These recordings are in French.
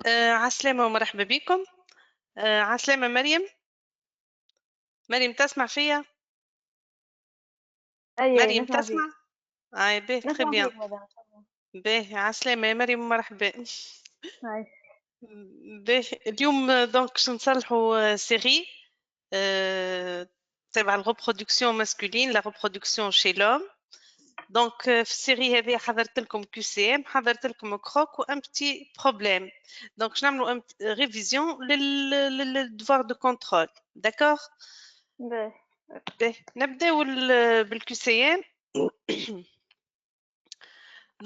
عسلامة ومرحبا بكم. عسلامة مريم. مريم تسمع فيا؟ أي مريم نسمع تسمع؟ فيك، باهي تخي نسمع بيان. فيك مدام. باهي عسلامة يا مريم ومرحبا. هاي. باهي اليوم دونك باش نصلحوا série تبع الريبرودكسيون ماسكولين لا ريبرودكسيون chez l'homme. دونك في السيري هذه حضرت لكم QCM، حضرت لكم كروك وان بتي بروبليم. دونك باش نعملوا ريفيزيون للدوار دو كونترول. داكور. باهي. نبداو بالQCM.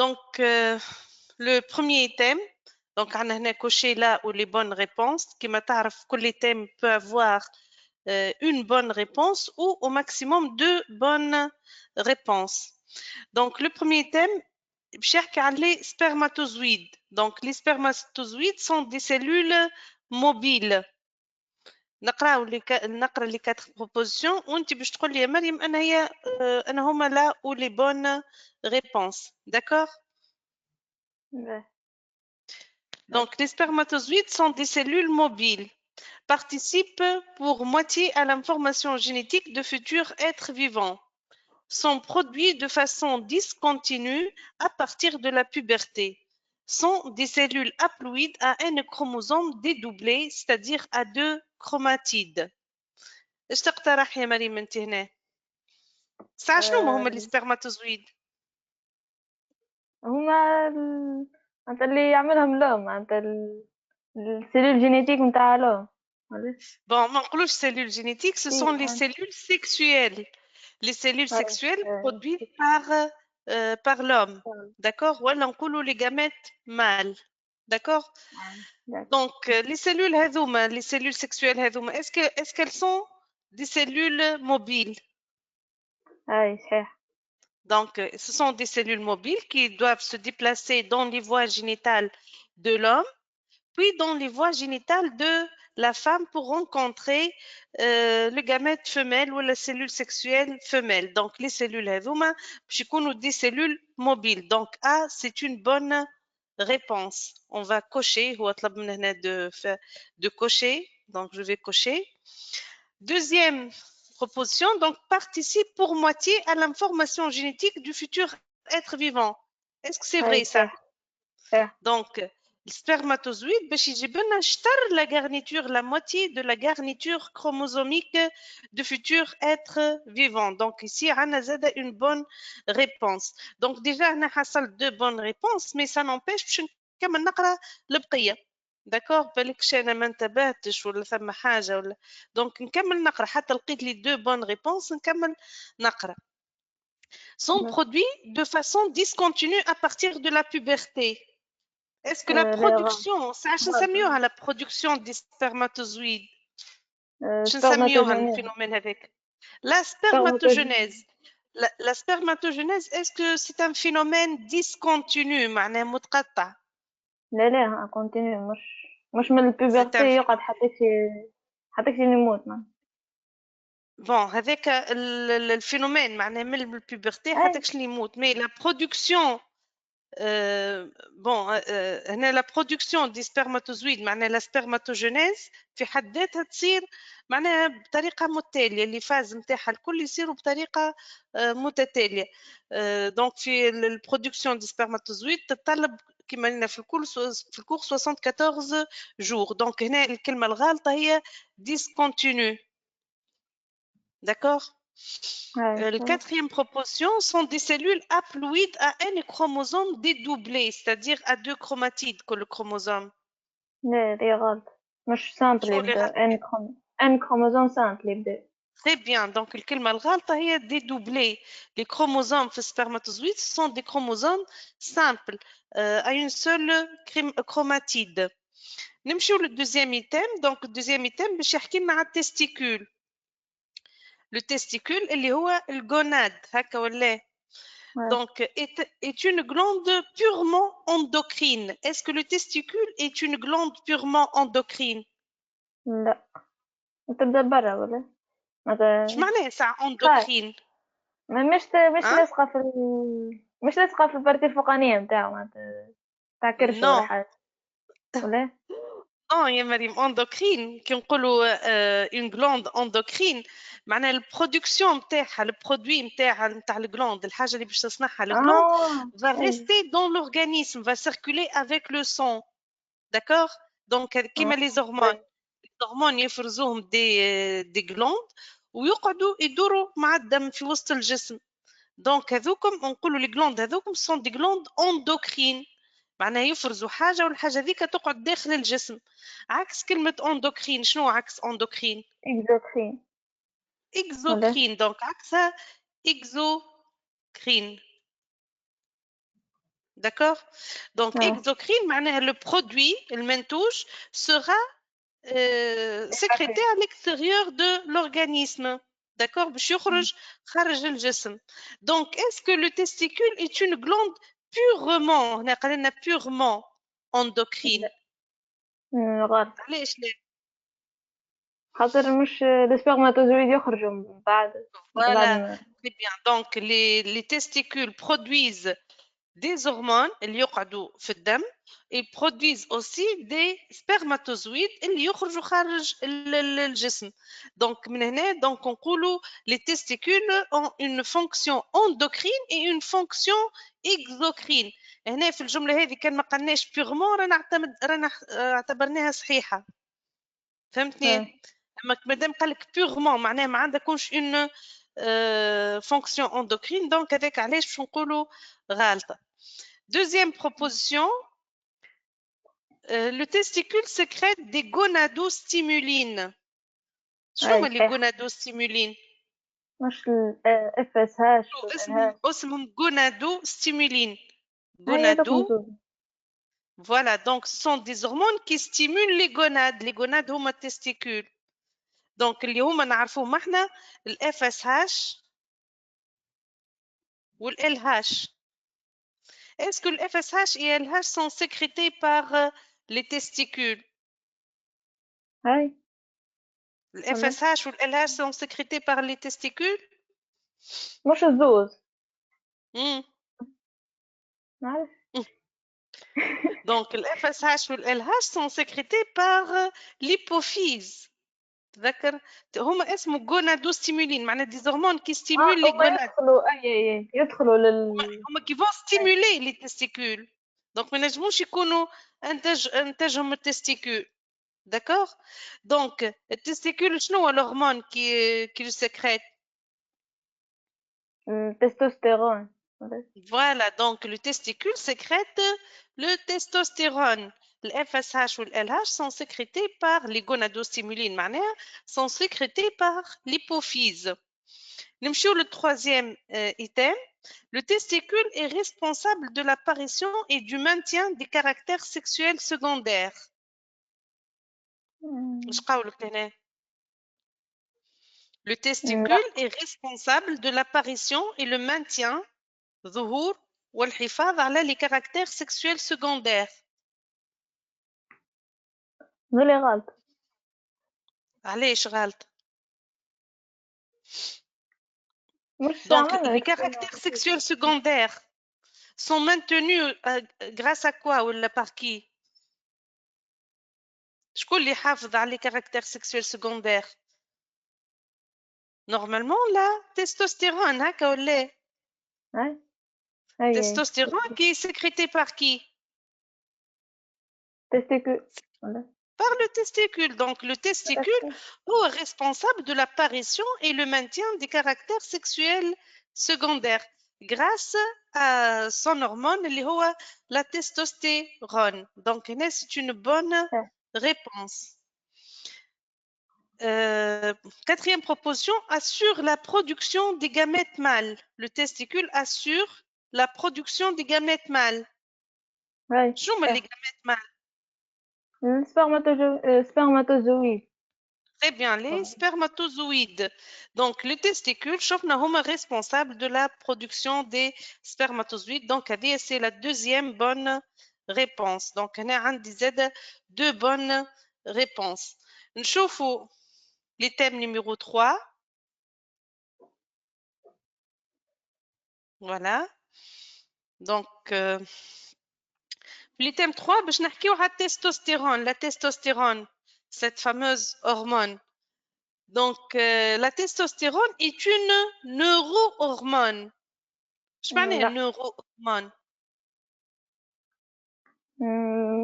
Donc, le premier thème, donc on a coché là où les bonnes réponses, qui m'a que les thèmes peuvent avoir une bonne réponse ou au maximum deux bonnes réponses. Donc, le premier thème, les spermatozoïdes. Donc, les spermatozoïdes sont des cellules mobiles. نقرا les quatre propositions وانت باش تقول لي يا مريم انا هما là où les bonnes réponses. D'accord. باهي. Donc, les spermatozoïdes sont des cellules mobiles, participent pour moitié à l'information génétique de futurs êtres vivants, sont produits de façon discontinue à partir de la puberté, sont des cellules haploïdes à un chromosome dédoublé, c'est-à-dire à deux chromatides. ايش تقترح يا مريم انت هنا؟ ساعة شنو هما أه السpermatozoïdes؟ هما معناتها اللي يعملهم لهم معناتها السيلول جينيتيك نتاع لهم. Bon, ما نقولوش cellules génétiques, ce sont les cellules sexuelles. Les cellules هاي. sexuelles produites par l'homme. D'accord. Voilà, نقولوا les gamètes mâles. D'accord. Donc, les cellules هذوما, les cellules sexuelles هذوما, est-ce qu'elles sont des cellules mobiles? هاي صحيح. Donc, ce sont des cellules mobiles qui doivent se déplacer dans les voies génitales de l'homme, puis dans les voies génitales de la femme pour rencontrer le gamète femelle ou la cellule sexuelle femelle. Donc, les cellules هذوما باش يكونوا des cellules mobiles. Donc, A, c'est une bonne réponse. On va cocher. هو طلب من هنا de cocher. Donc, je vais cocher. Deuxième proposition, donc participe pour moitié à l'information génétique du futur être vivant. Est-ce que c'est هاي vrai ça? صحيح صحيح. Donc, le spermatozoïde, باش يجيب لنا شطر la garniture, la moitié de la garniture chromosomique du futur être vivant. Donc, ici, on a une bonne réponse. Donc, déjà, on a حصل deux bonnes réponses, mais ça n'empêche باش نكمل نقرا البقية. داكور. بالكش انا ما انتبهتش ولا ثم حاجه ولا. دونك نكمل نقرا حتى لقيت لي دو بون ريبونس نكمل نقرا. sont produits de façon discontinue à partir de la puberté. Est-ce que la لا غلط. production, ça je نسميوها la production des spermatozoïdes. شو نسميوها سبرماتوجينيز. الفينومين هذاك؟ La سبرماتوجينيز. spermatogenèse. La spermatogenèse, est-ce que c'est un phénomène discontinu معناه متقطع؟ لا كونتينيو، مش من C'est البيبرتي un يقعد حتى شي يموت من. bon هذاك الفينومين معناه من البيبرتي هاي. حتى اللي يموت. Mais la production bon هنا la production des spermatozoïdes معناها la spermatogenèse في حد ذاتها تصير معناها بطريقة متتالية، اللي فاز نتاعها الكل يصيروا بطريقة متتالية. دونك في البرودكسيون دي سبرماتوزويد تتطلب كما قلنا في الكور 74 جور. دونك هنا الكلمة الغالطة هي discontinu. D'accord. هاي La quatrième proposition sont des cellules haploïdes à un chromosome dédoublé, c'est-à-dire à deux chromatides que le chromosome. لا دي غلط، مش سامبل شو اللي يبدا غلط؟ ان كروموزوم سامبل يبدا. Très bien. Donc, الكلمة الغلطة هي dédoublé. Les chromosomes في spermatozoïdes ce sont des chromosomes simples à une seule chromatide. نمشيو للدوزيام item. Donc, le deuxième item باش يحكي لنا على التستيكول. Le testicule اللي هو الجوناد هكا ولا؟ Donc, est une glande purement endocrine. Est-ce que le testicule est une glande purement endocrine? لا تبدا برا ولا ايش معناتها معناه ساعة خاي. endocrine؟ مش ها؟ لاصقه مش لاصقه في البارتي الفوقانيه نتاعو معناتها تاع كرش ولا Non. حاجه. ولا؟ يا مريم endocrine كي نقولوا une glande endocrine معناها البرودكسيون نتاعها البرودوي نتاع الجلاند الحاجة اللي باش تصنعها الجلاند va أي. rester dans l'organisme va circuler avec le sang d'accord donc كيما les hormones أي. الهرمون يفرزوهم دي جلوند ويقعدوا يدوروا مع الدم في وسط الجسم دونك هذوكم نقولوا لي جلوند هذوكم سون دي جلوند اندوكرين معناها يفرزوا حاجه والحاجه ذيك تقعد داخل الجسم عكس كلمه اندوكرين شنو عكس اندوكرين إكزوكرين ولا؟ اكزوكرين دونك عكسها اكزوكرين d'accord donc exocrine معناها le produit المنتوج sera sécrété à l'extérieur de l'organisme. D'accord باش يخرج خارج الجسم. Donc, est-ce que le testicule est une glande purement هنا قال لنا purement endocrine غلط. علاش لا؟ خاطر مش السpermatozoïdes يخرجوا من بعد Voilà, ما. très bien. Donc, les testicules produisent des hormones اللي يقعدوا في الدم ils produisent aussi des spermatozoïdes اللي يخرجوا خارج الجسم donc من هنا donc نقولوا les testicules ont une fonction endocrine et une fonction exocrine هنا في الجملة هذه كان ما قلناش purement رانا اعتبرناها صحيحة فهمتني اما مادام قال لك purement معناها ما عندكمش une fonction endocrine donc هذاك علاش باش نقولوا غالطة. Deuxième proposition, le testicule sécrète des gonadostimulines. شنو هما أي les صحيح. gonadostimulines؟ مش ال FSH اسمهم والإلهاش. gonadostimulines. هاي هذوك Gonado, مزوز. voilà, donc ce sont des hormones qui stimulent les gonades. Les gonades هما testicules. Donc اللي هما نعرفوهم احنا ال FSH وال LH. Est-ce que le FSH et LH sont sécrétés par les testicules? هاي Le ولا؟ FSH ou le LH sont sécrétés par les testicules? مش الزوز. Hmm. عارف. Donc, le FSH ou le LH sont sécrétés par l'hypophyse. تذكر هما اسمه gonadostimulines معناها des hormones qui stimulent les هما gonades يدخلوا أي يدخلوا هما qui vont stimuler les testicules donc ما نجموش يكونوا انتاجهم التستيكول d'accord donc التستيكول شنو هو l'hormone qui le sécrète التستوستيرون. voilà donc le testicule sécrète le testostérone le FSH ou le LH sont sécrétés par les gonadostimulines معناها sont sécrétés par l'hypophyse. نمشيو le troisième item. Le testicule est responsable de l'apparition et du maintien des caractères sexuels secondaires. اش قولك هنا؟ Le testicule est responsable de l'apparition et le maintien ظهور والحفاظ على les caractères sexuels secondaires. نولي غلط. علاش غلط؟ مش Donc, عملنا les caractères sexuels secondaires sont maintenus grâce à quoi ou par qui? شكون اللي يحافظ على les caractères sexuels secondaires? Normalement, la testostérone, هكا ولا؟ هاي Testostérone qui est sécrété par qui? تستيكول. Par le testicule. Donc, le testicule est responsable de l'apparition et le maintien des caractères sexuels secondaires grâce à son hormone, la testostérone. Donc, c'est une bonne réponse. Quatrième proposition, assure la production des gamètes mâles. Le testicule assure la production des gamètes mâles. شو هما les gamètes mâles? السpermatozoïد. Très bien, les spermatozoïdes. Donc, le testicule, شفنا هما responsable de la production des spermatozoïdes. Donc, c'est la deuxième bonne réponse. Donc, هنا عندي زاد deux bonnes réponses. نشوفوا l'item numéro 3. Voilà. Donc, l'item 3 باش نحكيو على التستوستيرون. La testostérone, cette fameuse hormone. Donc, la testostérone est une neurohormone. اش معناها لا. neurohormone؟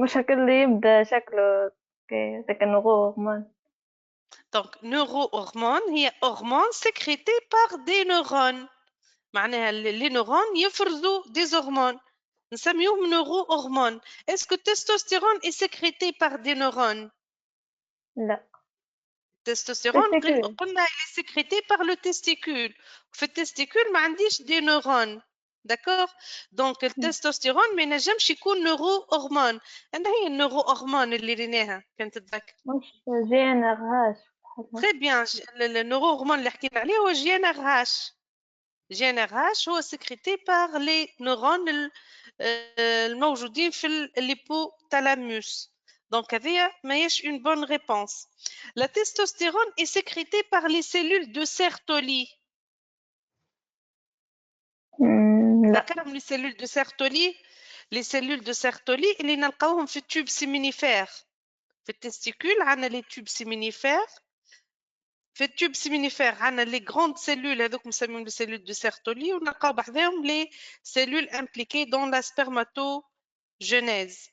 مش هكا اللي يبدا شكله ذاك النغو هرمون. Donc, neurohormone هي hormone sécrétée par des neurones. معناها les neurones يفرزوا des hormones. نسميوهم neurohormones. Est-ce que testostérone est sécrété par des neurones؟ لا. التستوستيرون تستيكول. قلنا il est sécrété par le testicule. في التستيكول ما عنديش دي نيرون. داكور. دونك التستوستيرون ما ينجمش يكون نورو هرمون. انا هي النورو هرمون اللي ريناها كانت تتذكر. مش جينرهاش. تري بيان. النورو هرمون اللي حكينا عليه هو جي ان ار هاش. جي ان ار هاش هو سكريتي بار لي نورون الموجودين في الليبوثالاموس. Donc, c'est une bonne réponse. La testostérone est sécrétée par les cellules de Sertoli. لا. D'accord, les cellules de Sertoli. Les cellules de Sertoli, اللي نلقاوهم في التوب séminifère. في التستيكول عندنا les tubes séminifères. في التوب séminifère عندنا les grandes cellules هذوك نسميهم les cellules de Sertoli ونلقاو بحذاهم les cellules impliquées dans la spermatogenèse.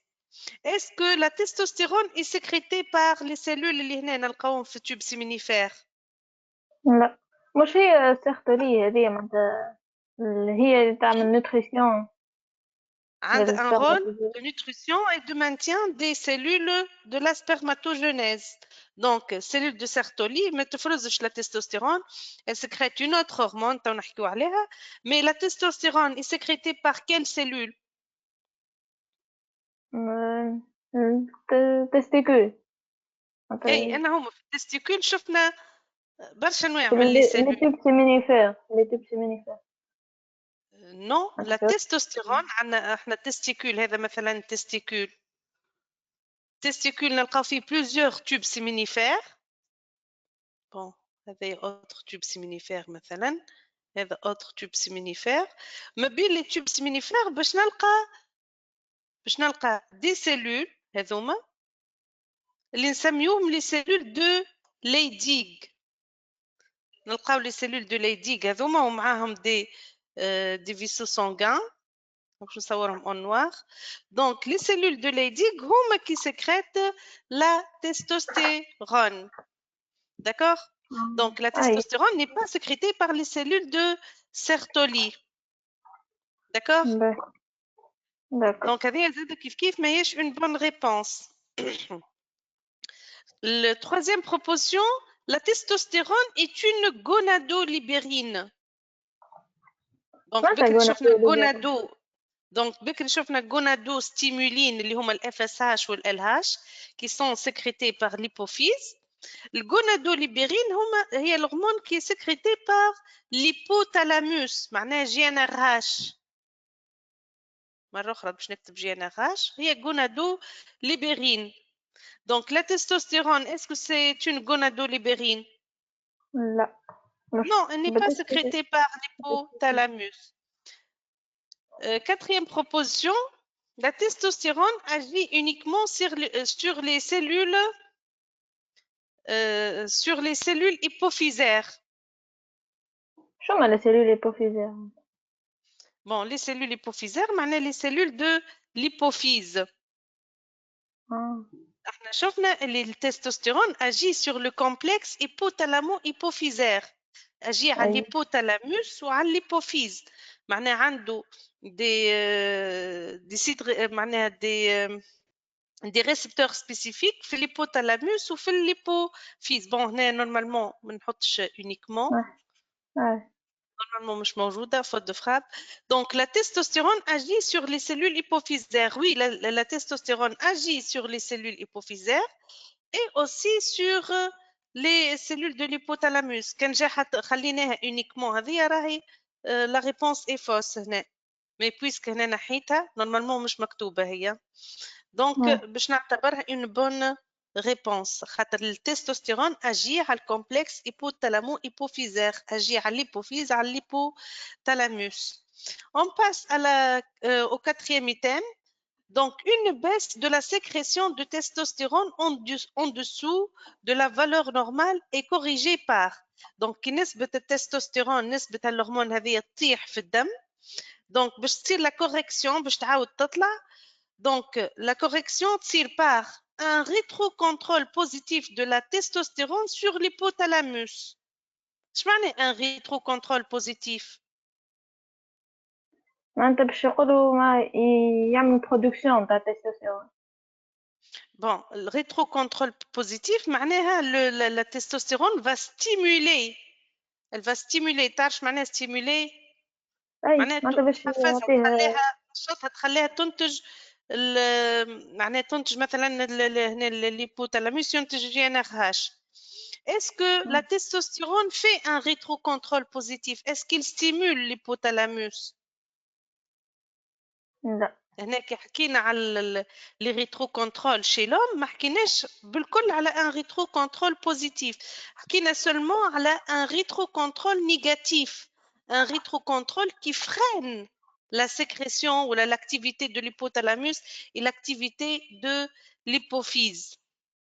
Est-ce que la testostérone est sécrétée par les cellules اللي هنا نلقاوهم في التوب séminifère؟ لا. مش هي سيرتولي هذه معناتها اللي هي اللي تعمل نوتريسيون a un rôle de nutrition et de maintien des cellules de la spermatogenèse. Donc, cellules de Sertoli, mais la testostérone, elle sécrète une autre hormone, mais la testostérone est sécrétée par quelle cellule؟ تستيكول. اي انا هما في التستيكول شفنا برشا انواع من لي لي سيلول. تيب سيمينيفير. لي تيب سيمينيفير. نو لا تستوستيرون عندنا احنا التستيكول هذا مثلا تستيكول نلقاو فيه plusieurs tubes séminifères. Bon, هذا autre tube séminifère مثلا. هذا autre tube séminifère. ما بين les tubes séminifères باش نلقى دي سيلول هذوما اللي نسميوهم لي سيلول دو ليديغ. نلقاو لي سيلول دو ليديغ هذوما ومعاهم دي فيسو سانغان. باش نصورهم en noir. Donc les cellules de Leydig هما qui sécrètent la testostérone. D'accord? Donc la أي. testostérone n'est pas sécrétée par les cellules de Sertoli. D'accord? d'accord. Donc هذه زاد كيف ما هيش une bonne réponse. La troisième proposition, la testostérone est une gonadolibérine. Donc بكري شفنا gonado. Donc بكري شفنا gonadostimulines اللي هما ال FSH وال LH qui sont sécrétés par l'hypophyse. Le gonadolibérine هي الهرمون qui est sécrété par l'hypothalamus معناها GnRH. مرة أخرى باش نكتب GnRH هي gonadolibérine. Donc la testostérone, est-ce que c'est une gonadolibérine؟ لا. Non, elle n'est pas sécrétée par l'hypothalamus. Quatrième proposition, la testostérone agit uniquement sur les cellules hypophysaires. شو هما لي سيلول هيبوفيزير؟ Bon, les cellules hypophysaires, معناها les cellules de l'hypophyse. احنا شفنا اللي التستوستيرون agit sur le complexe hypothalamo-hypophysaire. agit على l'hypothalamus وعلى l'hypophyse. معناها عنده معناها des récepteurs spécifiques في l'hypothalamus وفي l'hypophyse. Bon, هنا normalement ما نحطش uniquement. Normalement مش موجودة, faute de frappe. Donc la testostérone agit sur les cellules hypophysaires. Oui, la testostérone agit sur les cellules hypophysaires et aussi sur les cellules de l'hypothalamus. كان جا خليناها uniquement هذه راهي la réponse est fausse هنا. Mais puisque هنا نحيتها normalement مش مكتوبة هي. Donc باش نعتبرها une bonne réponse. خاطر التستوستيرون agit على الكومبلكس hypothalamo-hypophysaire, agit على l'hypophyse على l'hypothalamus. On passe au quatrième item. Donc, une baisse de la sécrétion de testostérone en dessous de la valeur normale est corrigée par. Donc, نسبة التستوستيرون نسبة الهرمون هذه تطيح في الدم. Donc, باش تصير la correction باش تعاود تطلع. Donc, la correction tire par un rétrocontrôle positif de la testostérone sur l'hypothalamus. شو معنى un rétrocontrôle positif؟ معناتها باش يقولوا ما يعمل برودكسيون تاع التستوستيرون. Bon, le rétrocontrôle positif معناها la testostérone va stimuler. Elle va stimuler. تعرف معناها stimuler؟ اي معناها معناتها باش تحفزها يعطيه. تخليها تنشطها تخليها تنتج معناها تنتج مثلا هنا الهيبوثالاموس ينتج GnRH. Est-ce que la testostérone fait un rétrocontrôle positif? Est-ce qu'il stimule l'hypothalamus? لا. هنا كي حكينا على لي ريترو كونترول شي لوم ما حكيناش بالكل على ان ريترو كونترول بوزيتيف حكينا سولمون على ان ريترو كونترول نيجاتيف un rétrocontrôle qui freine la sécrétion ou l'activité de l'hypothalamus et l'activité de l'hypophyse.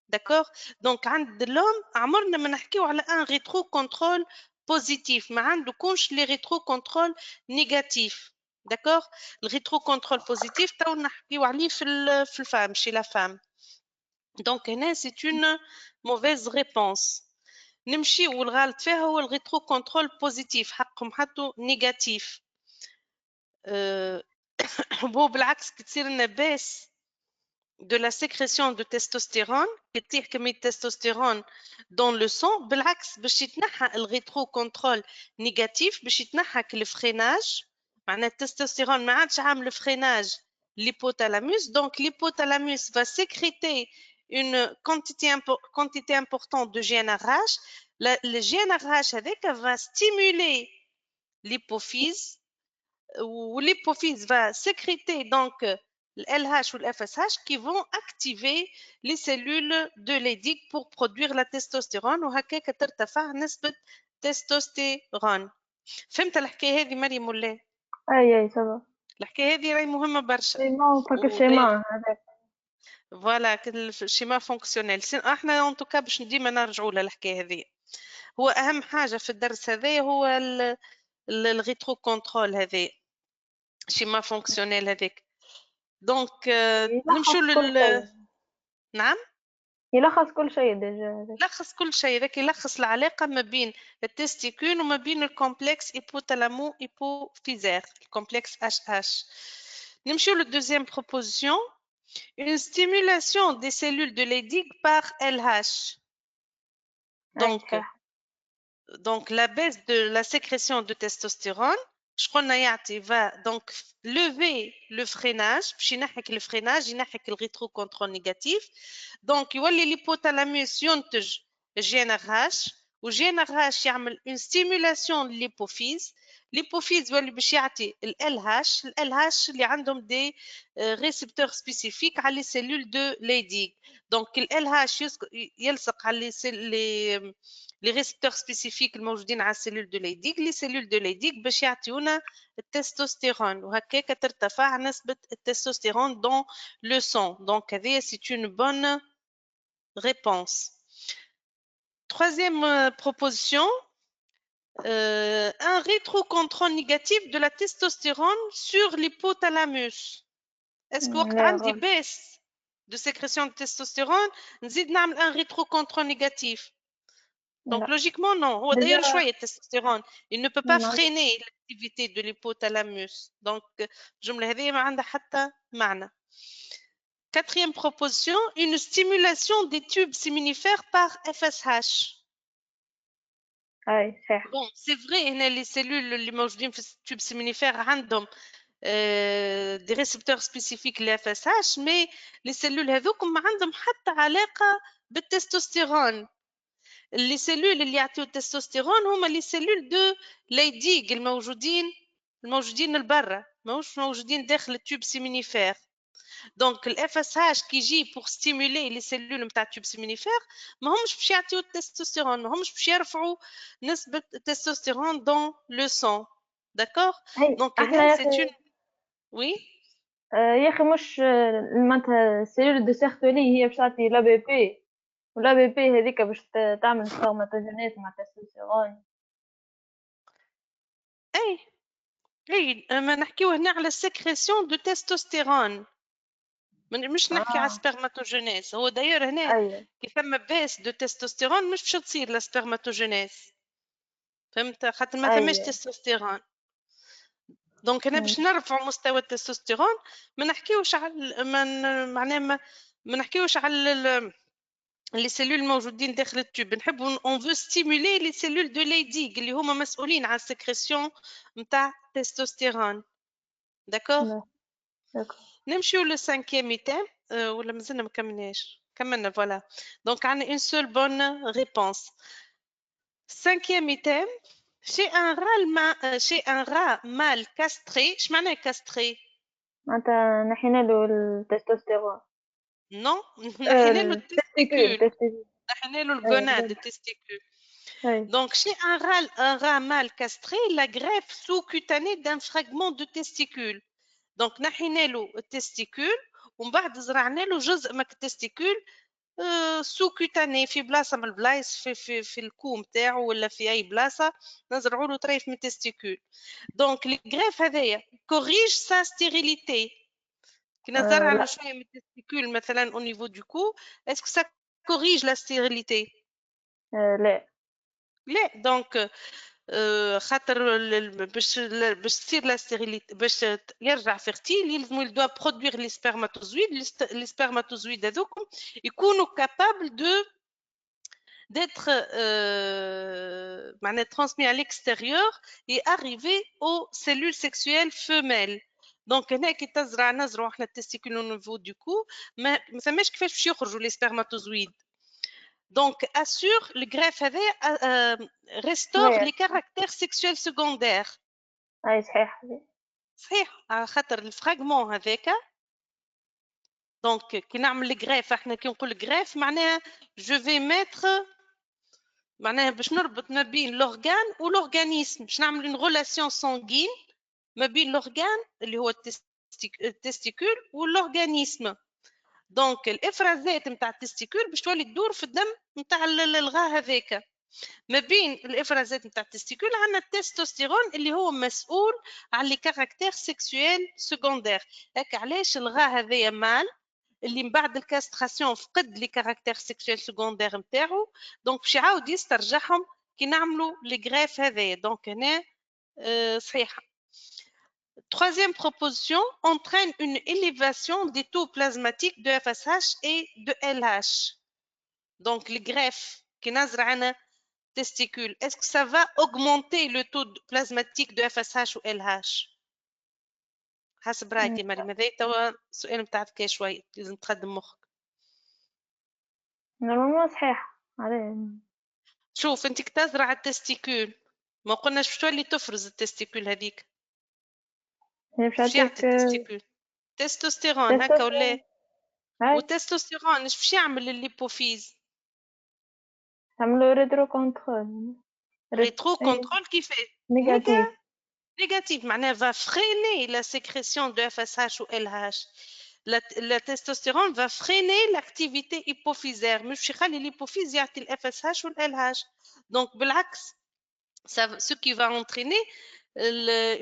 D'accord? Donc, عند l'homme, عمرنا ما نحكيو على un rétrocontrôle positif, ما عندكوش les rétrocontrôles négatifs. D'accord? Le rétrocontrôle positif, تو نحكيو عليه في الفام, chez la femme. Donc, هنا c'est une mauvaise réponse. نمشي والغلط فيها هو الريتروكونترول بوزيتيف حقهم حطوا نيجاتيف. هو بالعكس كي تصير لنا باس de la sécrétion de testostérone كتطيح كمية تستوستيرون dans le sang بالعكس باش يتنحى الريتروكونترول نيجاتيف باش يتنحى الفريناج معناها التستوستيرون ما عادش عامل فريناج l'hypothalamus donc l'hypothalamus va sécréter une quantité importante de GnRH le GnRH avec va stimuler l'hypophyse où l'hypophyse va sécréter donc le LH ou le FSH qui vont activer les cellules de Leydig pour produire la testostérone وهكاك ترتفع نسبة تستوستيرون. فهمت الحكاية هذه مريم ولا؟ اي سافا. الحكاية هذه راهي مهمة برشا. شيما فك الشيما هذاك. فوالا الشيما فونكسيونيل احنا ان توكا باش ديما نرجعوا للحكاية هذه. هو أهم حاجة في الدرس هذا هو الريترو كنترول هذا شيما فونكسيونيل هذاك. دونك نمشوا يلخص كل شيء. نعم يلخص كل شيء ديجا. يلخص كل شيء ذاك يلخص العلاقة ما بين التستيكول وما بين الكومبلكس هيبوثالامو هيبوفيزير الكومبلكس HH. نمشوا للدوزيام بروبوزيسيون une stimulation des cellules de Leydig par LH. Donc la baisse de la sécrétion de testostérone va donc lever le freinage, le freinage, le rétrocontrôle négatif. Donc, l'hypothalamus ينتج GnRH و GnRH يعمل une stimulation de l'hypophyse. L'hypophyse يولي باش يعطي ال LH اللي عندهم des récepteurs spécifiques على les cellules de Leydig. Donc, ال LH يلصق على les récepteurs spécifiques الموجودين على السيلول دو ليديك لي سيلول دو ليديك باش يعطيونا التستوستيرون وهكاك ترتفع نسبة التستوستيرون dans le sang. Donc هذه c'est une bonne réponse. Troisième proposition, un rétrocontrôle négatif de la testostérone sur l'hypothalamus. Est-ce que وقت عندي baisse de sécrétion de testostérone نزيد نعمل un rétrocontrôle négatif? Donc, logiquement, non. هو d'ailleurs le choix est testostérone. Il ne peut pas freiner l'activité de l'hypothalamus. Donc, الجملة هذه ما عندها حتى معنى. Quatrième proposition, une stimulation des tubes séminifères par FSH. Bon, c'est vrai, هنا les cellules اللي موجودين في التوب séminifère عندهم des récepteurs spécifiques ل FSH, mais les cellules هذوك ما عندهم حتى علاقة بالتستوستيرون. les cellules اللي يعطيو التستوستيرون هما les cellules de Leydig الموجودين لبرا ماهوش موجودين داخل التوب سيمينيفير. دونك الاف اس اتش كي يجي بور ستيمولي لي سيلول نتاع التوب سيمينيفير ماهمش باش يعطيو التستوستيرون ماهمش باش يرفعوا نسبة التستوستيرون دون لو سون. داكور دونك هنا سي اون وي يا أخي مش معناتها السيلول دو سيرتولي هي باش تعطي l'ABP والABP هاذيك باش تعمل spermatogenèse مع التستوستيرون. أي، أي، ما نحكيو هنا على sécrétion de testostérone. مش نحكي على آه، السبرماتوجينيز. هو داير هنا أيوه، كي ثم باس دو تستوستيرون مش باش تصير لا سبرماتوجينيز، فهمت؟ خاطر ما ثماش أيوه، تستوستيرون. دونك هنا باش فهمت. نرفعوا مستوى التستوستيرون. ما نحكيوش على معناها ما نحكيوش على لي سيلول الموجودين داخل التوب. نحبوا اون فو ستيمولي لي سيلول دو ليديغ اللي هما مسؤولين على السكريسيون نتاع تستوستيرون. داكوغ. d'accord. نمشيو للسانكيام ايتام. ولا مازلنا ما كملناش؟ كملنا فوالا. دونك عندنا اون سول بون ريبونس. cinquième item. Chez un rat mâle castré. ايش معناه castré؟ معناتها نحينا له التستوستيرون. Non. نحينا له التستيكول، التستيكول. تستيكول. نحينا له أيوه الجوناد الجدع. التستيكول. أيوه. Donc, chez un rat mâle castré, la greffe sous-cutanée d'un fragment de testicule. Donc, نحينا له التستيكول ومن بعد زرعنا له جزء من التستيكول سو كوتاني في بلاصه من البلايص في الكوم تاعو ولا في اي بلاصه نزرعوا له طريف من التستيكول. دونك الغريف هذايا كوريج سا ستيريليتي. كي نزرع له لأ، شويه من التستيكول مثلا او نيفو دو كو، اسكو سا كوريج لا ستيريليتي؟ لأ. لا. دونك خاطر باش تصير لا ستيريليتي، باش يرجع فيرتيل يلزمو دوا برودوير لي سبرماتوزويد. لي سبرماتوزويد هذوكم يكونوا كابابل دو d'être transmis à l'extérieur et arriver aux cellules sexuelles femelles. Donc هنا كي نزرعوا احنا التستيكول au niveau du cou ما فماش كيفاش باش يخرجوا لي سبرماتوزويد. Donc assure le greffe هذا restaure صحيح، les caractères sexuels secondaires. أي صحيح هذي. صحيح على خاطر الفراغمون هذاك. دونك كي نعمل الجراف احنا كي نقول جراف معناها جو في ميتر، معناها باش نربط ما بين لورغان ولورغانيسم، باش نعمل اون ريلاسيون سانغين ما بين لورغان اللي هو التستيكول واللورغانيسم. دونك الافرازات نتاع التستيكول باش تولي تدور في الدم نتاع الغاء هذاك. ما بين الافرازات نتاع التستيكول عندنا التستوستيرون اللي هو مسؤول على لي كاركتير سيكسويل سكوندير. هكا علاش الغاء هذايا مال اللي من بعد الكاستراسيون فقد لي كاركتير سيكسويل سكوندير نتاعو. دونك باش يعاود يسترجعهم كي نعملوا لي غريف هذايا. دونك هنا صحيحه. Troisième proposition entraîne une élévation des taux plasmatiques de FSH et de LH. Donc les greffes qui نزرع انا testicule, est-ce que ça va augmenter le taux plasmatique de FSH ou LH؟ حسب رايك يا مريم. هذا توا السؤال نتاع ذكاء شوي لازم تخدم مخك. نورمالمون صحيح عليه. شوف انت تزرع التستيكول، ما قلناش باش تولي تفرز التستيكول هذيك. هي باش باش يعطي تعطيك التستيكول تستوستيرون هكا تستوستيرون. ولا؟ هاي والتستوستيرون ايش باش يعمل الليبوفيز؟ تعملوا ريترو كونترول. ريترو أي كونترول كيفاش؟ نيجاتيف. négatif معناها va freiner la sécrétion de FSH ou LH. La testostérone va freiner l'activité hypophysaire مش باش يخلي l'hypophyse يعطي ال FSH ou ال LH. donc بالعكس ce qui va entraîner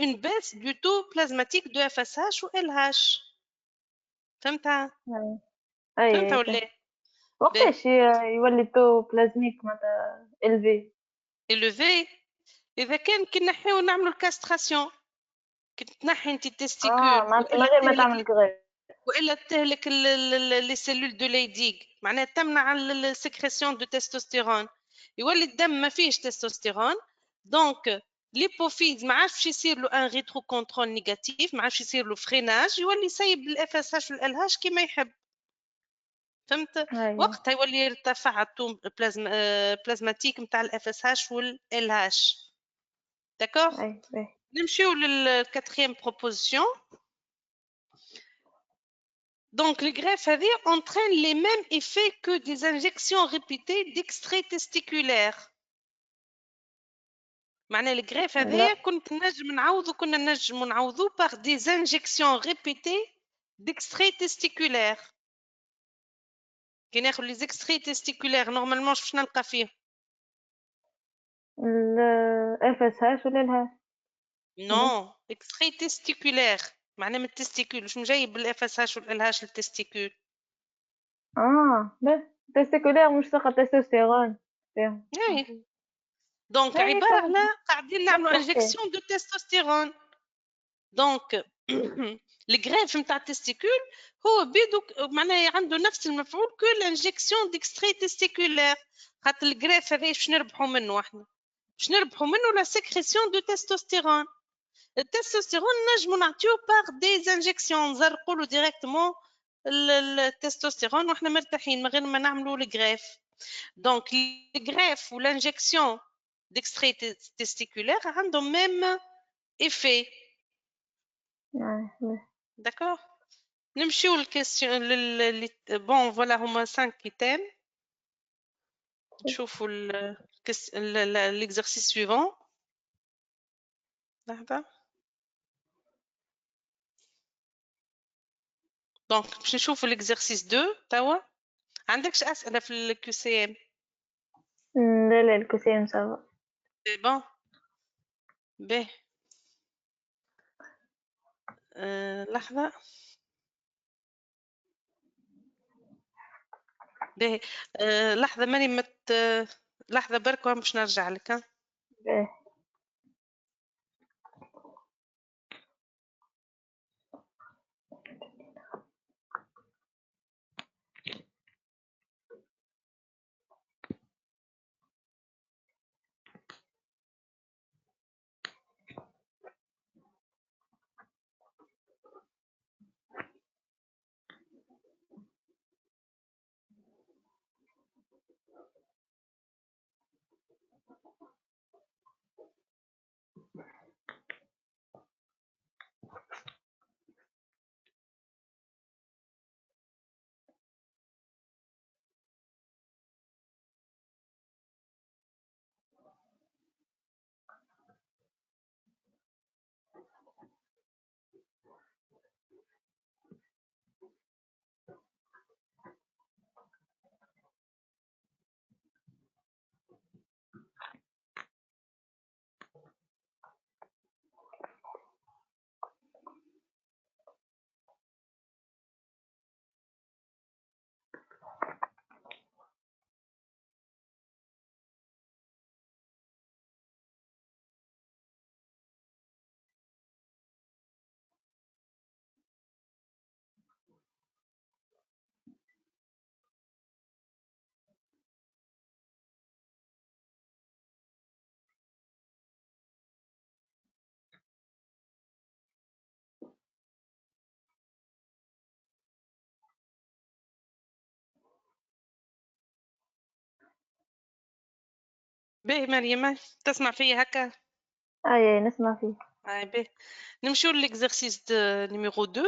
une baisse du taux plasmatique de FSH ou LH. فهمتها؟ أي فهمتها أي ولا؟ فهمت. باهي. وقتاش يولي تو بلازميك معناتها إلفي؟ élevé إذا كان كي نحيو نعملوا الكاستراسيون، كي تنحي انت التستيكول معناتها من غير ما تعمل غريب. والا تهلك لي سيلول دو ليديغ، معناها تمنع السكريسيون دو تستوستيرون، يولي الدم ما فيهش تستوستيرون. دونك ليبوفيز ما عادش يصير له ان ريترو كونترول نيجاتيف، ما عادش يصير له فريناج، يولي يسيب الاف اس اتش والال هاش كيما يحب. فهمت؟ أي وقتها يولي يرتفع التوم بلازماتيك نتاع الاف اس اتش والال هاش. داكوغ. أي باهي. نمشيو للكاتريام بروبوزيسيون. Donc, les greffes entraînent les mêmes effets que des injections répétées d'extraits testiculaires. معناها الجريف لأ هذايا كنا نجم نعوضو par des injections répétées d'extrait testiculaire. كي ناخذ les extraits testiculaires normalement شنو نلقى فيه؟ ال FSH ولا الهاش؟ non extrait testiculaire معناه من التستيكول واش مجايب بالاف اس هاش والالهاش للتستيكول. باهي تستيكولير مش فقط تستوستيرون فيهم. اي دونك هاي عباره كان على قاعدين نفس نعملوا الحكاية. انجكسيون دو تستوستيرون. دونك الغريف نتاع التستيكول هو بيدو معناه عنده نفس المفعول كو الانجكسيون ديكستري تستيكولير. خاطر الغريف هذا باش نربحوا منه احنا، باش نربحوا منه لا سيكريسيون دو تستوستيرون. التستوستيرون نجمو نعطيوه باغ دي انجكسيون نزرقوا له ديريكتومون التستوستيرون وحنا مرتاحين من غير ما نعملوا الغريف. دونك الغريف والانجكسيون ديكستري تستيكولير عندهم ميم ايفي. باهي. داكور نمشيو للكيسيون بون فوالا هما 5 ايتام. نشوفوا l'exercice suivant. لحظة. دونك باش نشوفوا l'exercice 2 توا. عندكش أسئلة في الكيو سي ام؟ لا الكوسين سافا. سي بون. باهي. لحظة. باهي. لحظة ماني لحظة برك باش نرجع لك. باهي. باهي مريم تسمع فيا هكا؟ نسمع فيه. باهي. نمشيو l'exercice numéro 2.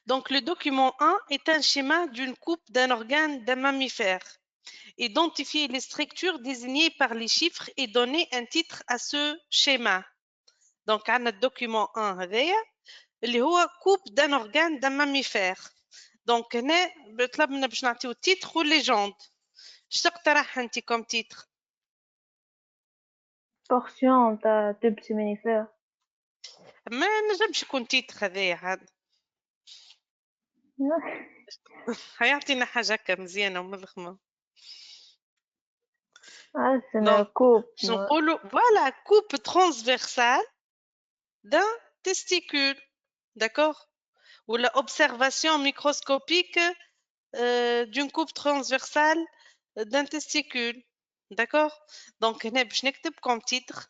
Donc le document 1 est un schéma d'une coupe d'un organe d'un mammifère. Identifiez les structures désignées par les chiffres et donnez un titre à ce schéma. Donc عندنا الدوكيومون 1 هذايا اللي هو coupe d'un organe d'un mammifère. Donc هنا طلبنا باش نعطيو تيتر والليجوند. اش تقترح انت كوم تيتر؟ بورسيون تاع تيب سيمينيفير. ما نجمش يكون تيتر هذايا عاد. هيعطينا حاجة هكا مزيانة ومضخمة. عرفنا دونك كوب. باش نقولوا فوالا كوب ترانسفيرسال d'un testicule. D'accord? Ou l'observation microscopique d'une coupe transversale d'un testicule. D'accord? Donc, هنا باش نكتب comme titre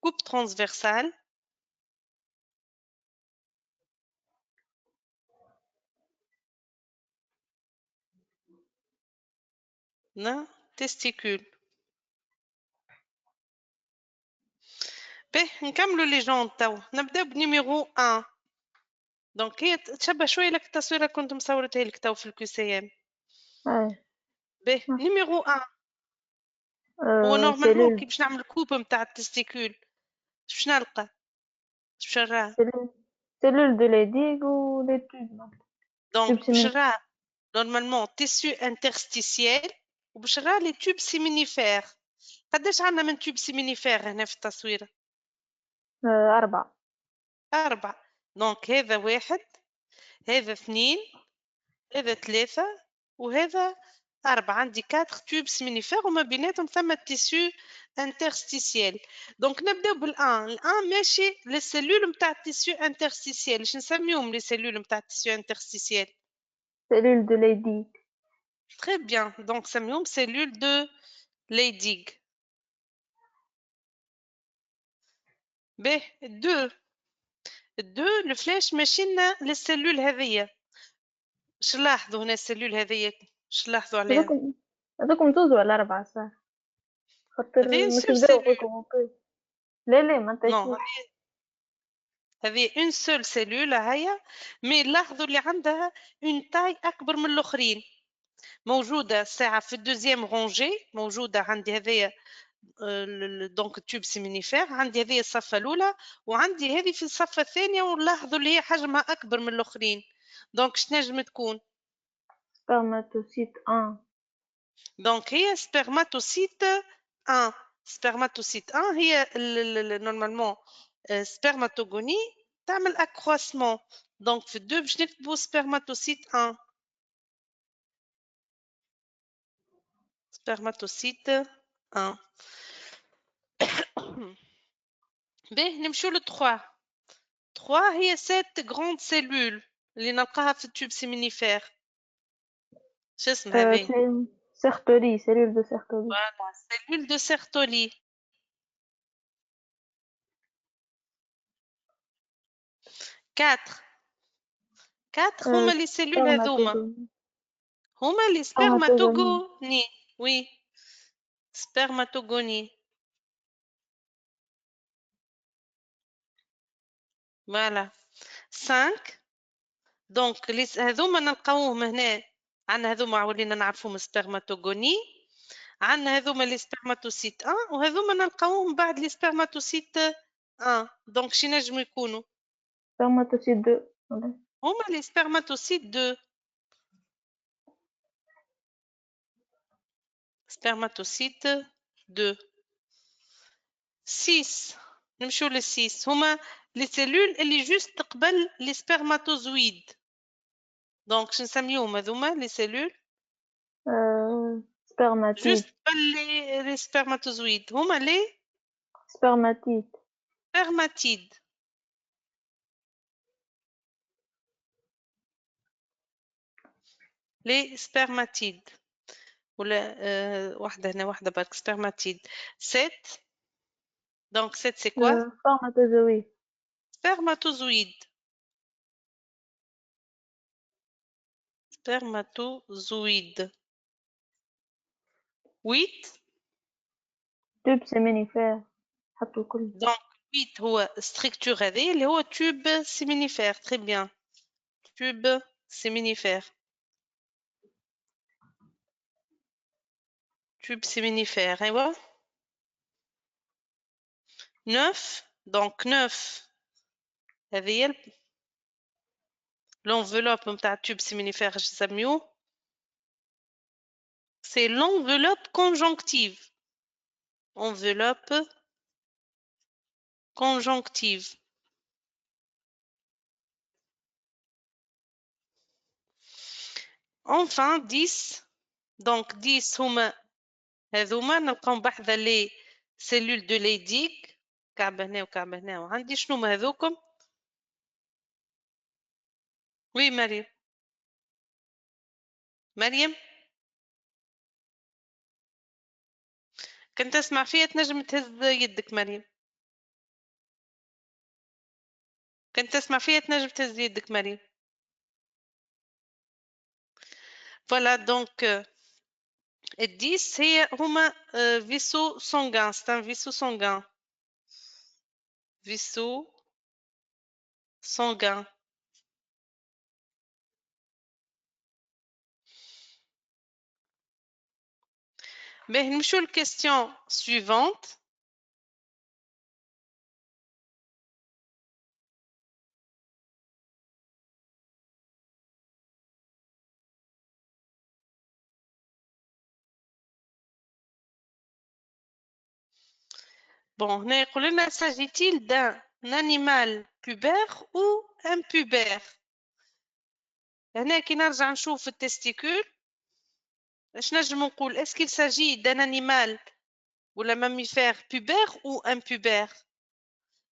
coupe transversale d'un testicule. باهي نكملوا لي جون توا. نبداو بنيميرو 1. دونك هي تشبه شويه لك التصويره اللي كنت مصورتها لك تو في الكي سي ام. باهي نيميرو 1 هو نورمالمون كي سيلول. باش نعمل كوب نتاع التستيكول باش نلقى باش نراه سيلول cellules de Leydig ou les tubes. Donc, Tubes séminifères. normalement, tissu interstitiel وبشرى les tubes séminifères. قداش عندنا من tube séminifère هنا في التصوير؟ 4. 4. دونك هذا 1 هذا 2 هذا 3 وهذا 4. عندي 4 tubes séminifères وما بيناتهم ثم tissu interstitiel. دونك نبداو بالان. الان ماشي للسلول نتاع التيسيو انترستيسيال. باش نسميهم لي سلول نتاع التيسيو انترستيسيال؟ Cellules de Leydig. Très bien. Donc, سميهم cellules de Leydig. باهي 2 الفلاش ماشي لنا للسلول هذيا. اش نلاحظوا هنا السلول هذيا؟ اش نلاحظوا عليها؟ هذوكم 2 ولا 4 صح؟ خاطر هذه مش سول بداو سيلول. غيكم اوكي. لا ما نو نتايشوش. هذه اون سول سيلول هيا. مي لاحظوا اللي عندها اون تاي اكبر من الاخرين. موجوده ساعه في الدوزيام رونجي. موجوده عندي هذيا دونك التوب سيمينيفير. عندي هذه الصفة الأولى وعندي هذه في الصفة الثانية ونلاحظوا اللي هي حجمها أكبر من الآخرين. دونك شنجم تكون؟ سpermatocyte 1. دونك هي سبرماتوسيت 1. سبرماتوسيت 1 هي نورمالمون سبرماتوغوني تعمل اكرواسمون. دونك في الدو باش نكتبوا سبرماتوسيت 1. سبرماتوسيت 1. باهي نمشيو ل 3. 3 هي 7 grandes cellules اللي نلقاها في التوب سيمينيفير. شو اسمها هذه؟ Sertoli, cellule de Sertoli. فوالا سيلول دو سيرتولي. 4 هما لي سيلول هذوما. Spermatogonie. هما لي Spermatogonie. سبرماتوغوني. وي سبرماتوغوني. فوالا 5. دونك هذوما نلقاوهم هنا. عندنا هذوما ولينا نعرفوهم سبرماتوغوني. عندنا هذوما لي سبرماتوسيت 1 وهذوما نلقاوهم بعد لي سبرماتوسيت 1. دونك شي نجمو يكونوا؟ Spermatocyte 2. Voilà. هما لي سبرماتوسيت 2. سبرماتوسيت 2. 6 نمشيو ل 6 هما لي سيلول اللي جوست قبل لي سبرماتوزويد. دونك شنو نسميوهم هذوما لي سيلول Spermatite. جوست قبل لي سبرماتوزويد هما لي Spermatite. سبرماتيد. لي سبرماتيد ولا واحدة هنا واحدة برك سبرماتيد. 7. دونك 7 سي كوا؟ Spermatozoïde. سبرماتوزويد. سبرماتوزويد. 8. Tube séminifère. حطوا الكل. دونك 8 هو structure هذه اللي هو tube séminifère. très bien. tube séminifère. tube séminifère ايوا. 9. donc 9 هذه هي l'enveloppe نتاع tube séminifère. اش نسميوه؟ c'est l'enveloppe conjonctive. enveloppe conjonctive. enfin 10. donc 10 هما هذوما نلقاهم بحذا لي سيلول دو ليديك. كعبة هنا وكعبة هنا وعندي شنو هما هذوكم؟ وي مريم. مريم كنت تسمع فيا تنجم تهز يدك. مريم كنت تسمع فيا تنجم تهز يدك. مريم فوالا دونك 10 هي هما فيسو سونغان. c'est un vaisseau sanguin. vaisseau sanguin. باهي نمشيو للكيستيون سويفونت. Bon, هنا يقول لنا s'agit-il d'un animal pubère ou impubère؟ هنا كي نرجع نشوف التستيكول اش نجم نقول est-ce qu'il s'agit d'un animal ولا mammifère pubère ou impubère؟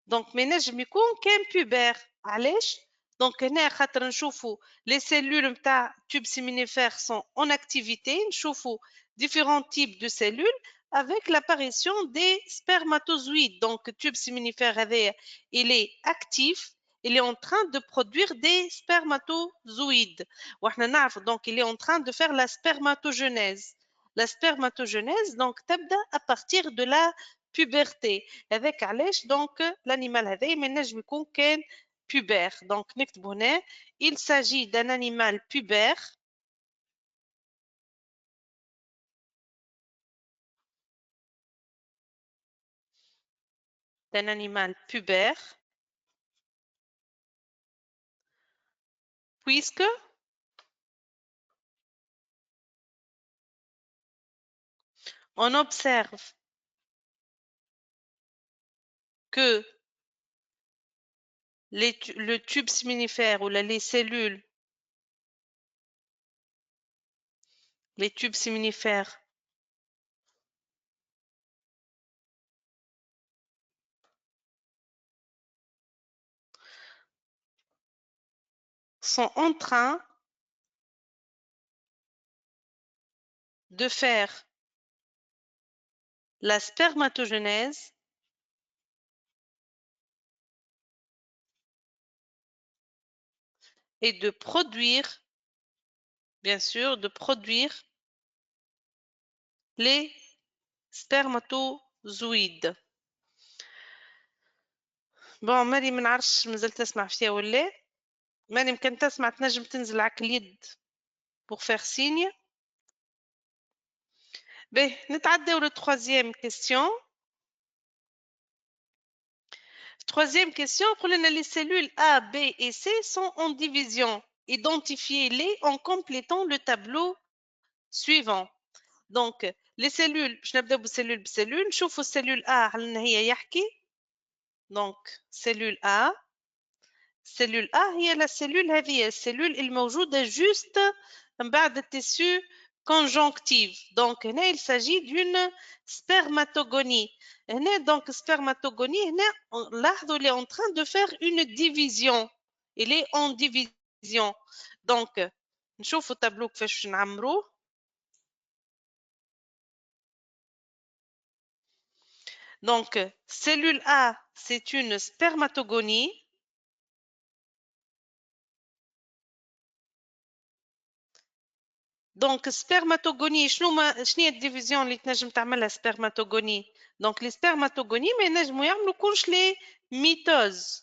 دونك ما ينجم يكون كان بوبير. علاش؟ دونك هنا خاطر نشوفوا لي سيلول نتاع tube séminifère sont en activité، نشوفوا différents types de cellules avec l'apparition des spermatozoïdes. Donc tube séminifère هذايا il est actif، il est en train de produire des spermatozoïdes. وإحنا نعرف donc il est en train de faire la spermatogenèse. La spermatogenèse donc تبدأ à partir de la puberté. هذاك علاش دونك l'animal هذايا ما ينجم يكون كان pubère. Donc نكتبو هنا il s'agit d'un animal pubère puisque on observe que le tube séminifère ou les cellules, les tubes séminifères sont en train de faire la spermatogenèse et de produire, bien sûr, de produire les spermatozoïdes. بون ماني ما نعرفش مازلت تسمع فيا ولا ماني يمكن تسمع تنجم تنزل على اليد pour faire signe. باهي نتعداو لو troisième question. Troisième question يقول لنا les cellules A, B et C sont en division. Identifiez-les en complétant le tableau suivant. Donc les cellules باش نبداو بالسيلول بسيلول نشوفوا السيلول A على ان هي يحكي. Donc cellule A هي la cellule هذه السيلول الموجودة juste من بعد التيسيو conjonctive. Donc هنا il s'agit d'une spermatogonie. هنا donc spermatogonie هنا لاحظوا il est en train de faire une division. Il est en division. Donc نشوفوا التابلو كيفاش نعمروه. Donc cellule A c'est une spermatogonie. دونك سبرماتوغوني شنو هي الديفيزيون اللي تنجم تعملها سبرماتوغوني؟ دونك لي سبرماتوغوني ما ينجموا يعملوا كلش لي ميتوز.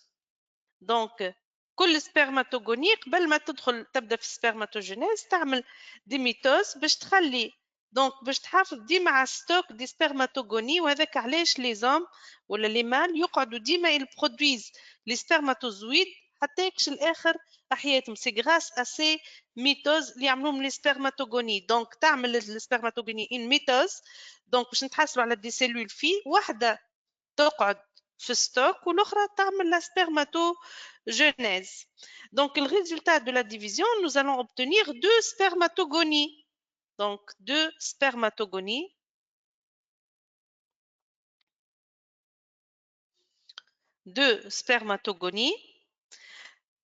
دونك كل سبرماتوغوني قبل ما تبدا في السبرماتوجينيز تعمل دي ميتوز باش تخلي دونك باش تحافظ ديما على ستوك دي سبرماتوغوني. وهذاك علاش لي زوم ولا لي مال يقعدوا ديما يبرودويز لي سبرماتوزويد حتى يكش الاخر حياتهم. سي غراس ا سي ميتوز اللي يعملوهم لي سبرماتوغوني. دونك تعمل السبرماتوغوني ان ميتوز. دونك باش نتحاسبوا على دي سيلول في وحده تقعد في ستوك والاخرى تعمل لا spermatogenèse. Donc le résultat de la division nous allons obtenir deux spermatogonies. Donc deux spermatogonies. Deux spermatogonies.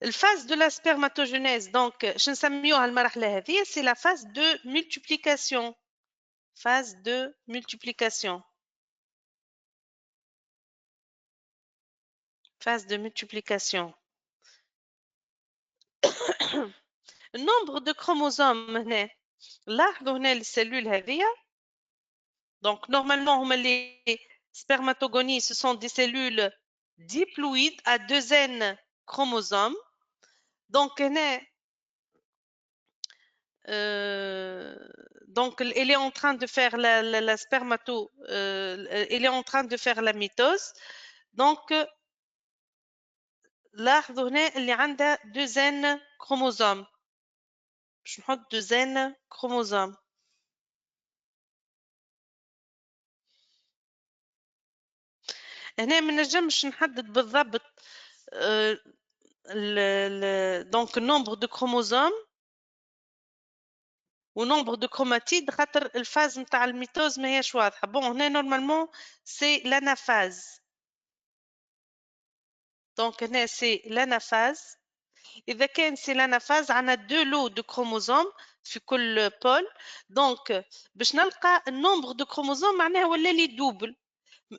الفاز de la spermatogenèse donc شنو نسميوها المرحله هذه c'est la phase de multiplication. Phase de multiplication. Phase de multiplication. النمبر de chromosomes هنا لاحظوا هنا السيلول هذه. Donc normalement les spermatogonies ce sont des cellules diploïdes à 2 N chromosomes. Donc donc elle est en train de faire la spermato elle est en train de faire la mitose. Donc لاحظوا هنا اللي عندها 2 N chromosomes. باش نحط 2 N chromosomes. هنا ما نجمش نحدد بالضبط دونك النومبر دو كروموزوم ونومبر دو كروماتيد خاطر الفاز نتاع الميتوز ما هيش واضحه. بون هنا نورمالمون سي لانافاز، دونك هنا سي لانافاز. اذا كان سي لانافاز عندنا دو لو دو كروموزوم في كل بول، دونك باش نلقى النومبر دو كروموزوم معناها ولا لي دوبل.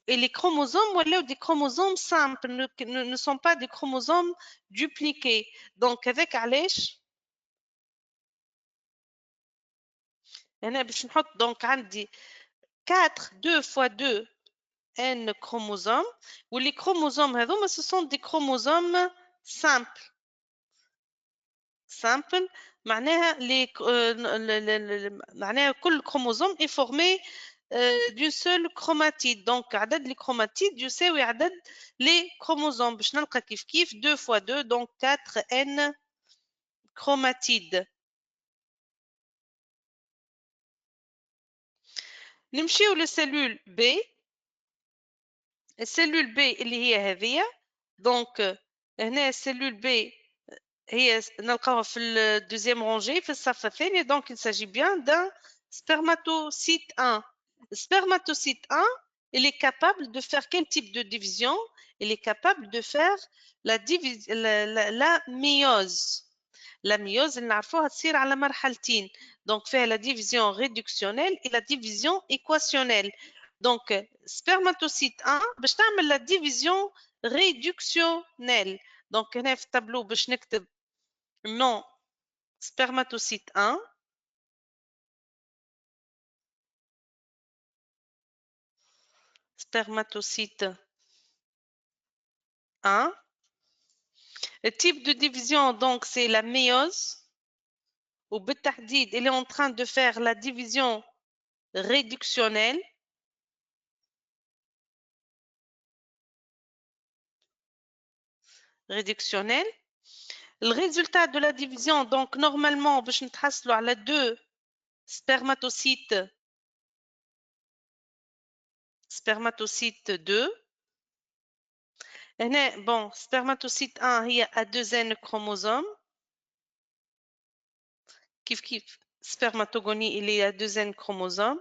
Et les chromosomes ولاو des chromosomes simples, ne sont pas des chromosomes dupliqués. Donc avec علاش هنا باش نحط دونك عندي 4 2 fois 2 n chromosomes و les chromosomes هذوما ce sont des chromosomes simples. simple معناها معناها كل chromosome est formé d'une seule chromatide. donc عدد les chromatides يساوي عدد les chromosomes. باش نلقى كيف كيف 2 fois 2 donc 4n chromatides. نمشيو للسيلول B. السيلول B اللي هي هذه دونك هنا السيلول B هي نلقاوها في الدوزيام رونجي في الصف الثاني. donc il s'agit bien d'un spermatocyte 1. Spermatocyte 1 il est capable de faire quel type de division? Il est capable de faire la méiose. La méiose اللي نعرفوها تصير على مرحلتين، donc فيها la division réductionnelle et la division équationnelle. donc spermatocyte 1 باش تعمل la division réductionnelle. donc هنا في التابلو باش نكتب non spermatocyte 1 spermatocyte 1. Le type de division donc c'est la méiose وبالتحديد il est en train de faire la division réductionnelle. Le résultat de la division donc normalement باش نتحصلوا على 2 spermatocytes 2. هنا bon spermatocyte 1 هي à 2n chromosomes كيف spermatogonie il est à 2n chromosomes.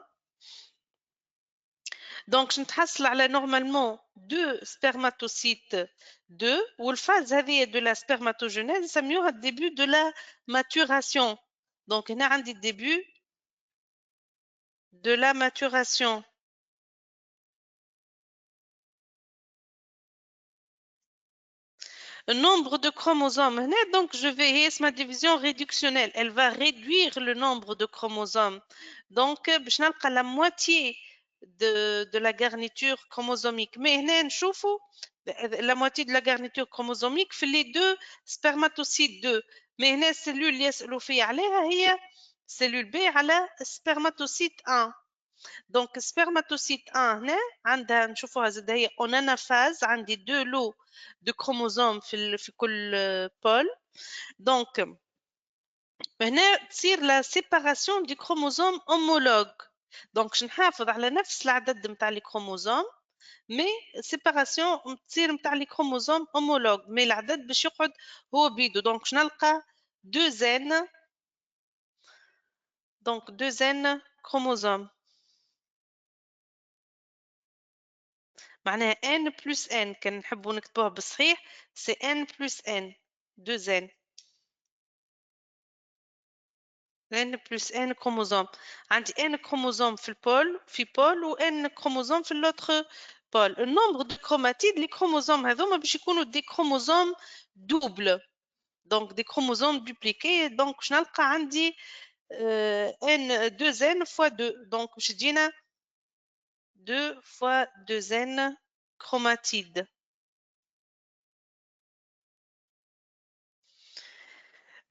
donc نتحصل على normalement 2 spermatocytes 2 والphase هذه de la spermatogenèse نسميوها début de la maturation. donc هنا عندي début de la maturation. Le nombre de chromosomes donc je vais ma division réductionnelle, elle va réduire le nombre de chromosomes. donc باش نلقى la moitié de la garniture chromosomique. mais هنا نشوفوا la moitié de la garniture chromosomique في les deux spermatocytes 2. mais هنا السيلول اللي يسألوا فيا عليها هي cellule B على spermatocyte 1. donc spermatocyte 1 هنا عندها نشوفوها زاد هي en anaphase عندي 2 lots de chromosomes في كل pôle. donc هنا تصير la séparation du chromosome homologue. donc باش نحافظ على نفس العدد نتاع لي كروموزوم mais séparation تصير نتاع لي كروموزوم homologue mais العدد باش يقعد هو بيدو. donc باش نلقى 2n donc 2n chromosomes معناها n plus n كان نحبوا نكتبوها بالصحيح c'est n plus n 2n n plus n chromosome. عندي n chromosome في البول في بول و n chromosome في l'autre بول. النومبر دو كروماتيد لي كروموزوم هذوما باش يكونوا دي كروموزوم دوبل donc des chromosomes dupliqués. donc باش نلقى عندي n 2n fois 2 donc باش تجينا 2 fois 2n chromatides.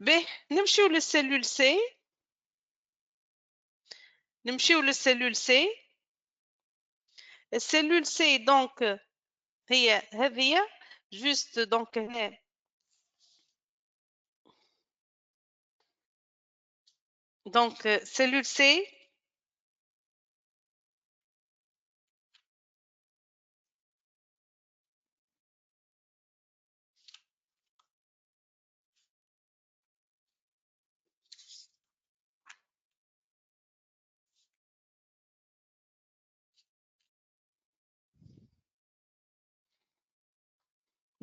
باهي نمشيو للسيلول سي. نمشيو للسيلول سي. السيلول سي دونك هي هذه جوست دونك هنا دونك سيلول سي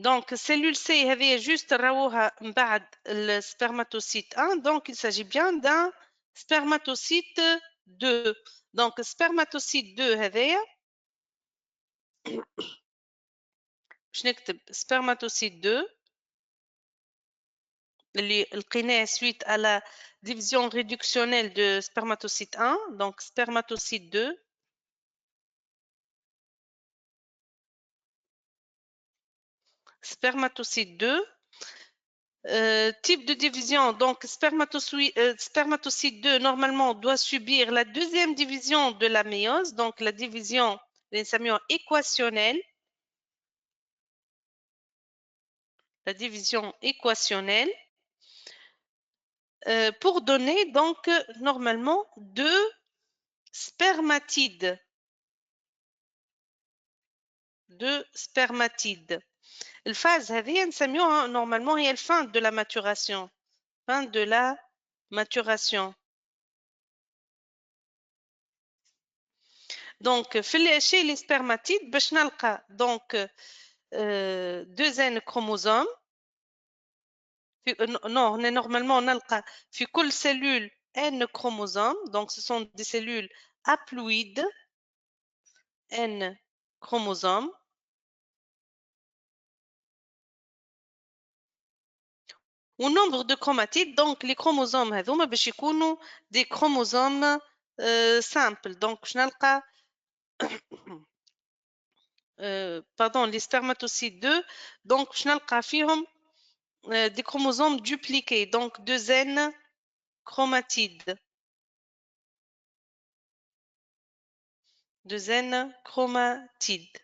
Donc, cellule C هذه juste راوها من بعد السpermatocyte 1. Donc, il s'agit bien d'un spermatocyte 2. Donc, spermatocyte 2 هذايا باش نكتب spermatocyte 2 اللي لقيناه suite à la division réductionnelle de spermatocyte 1. Donc, spermatocyte 2. Spermatocyte 2. Type de division, donc spermatocyte 2 normalement doit subir la deuxième division de la méiose, donc la division équationnelle. La division équationnelle pour donner donc normalement deux spermatides. Deux spermatides. الفاز هذه نسميوها normalement هي fin de la maturation. Fin de la maturation. Donc chez les spermatides باش نلقى donc deux N chromosomes. Non, normalement نلقى في كل cellule N chromosomes. Donc ce sont des cellules haploïdes. N chromosomes. Au nombre de chromatides, donc les chromosomes هذوما باش يكونوا des chromosomes simples. Donc باش نلقى pardon, les spermatocytes 2, donc باش نلقى فيهم des chromosomes dupliqués, donc 2N chromatides. 2N chromatides.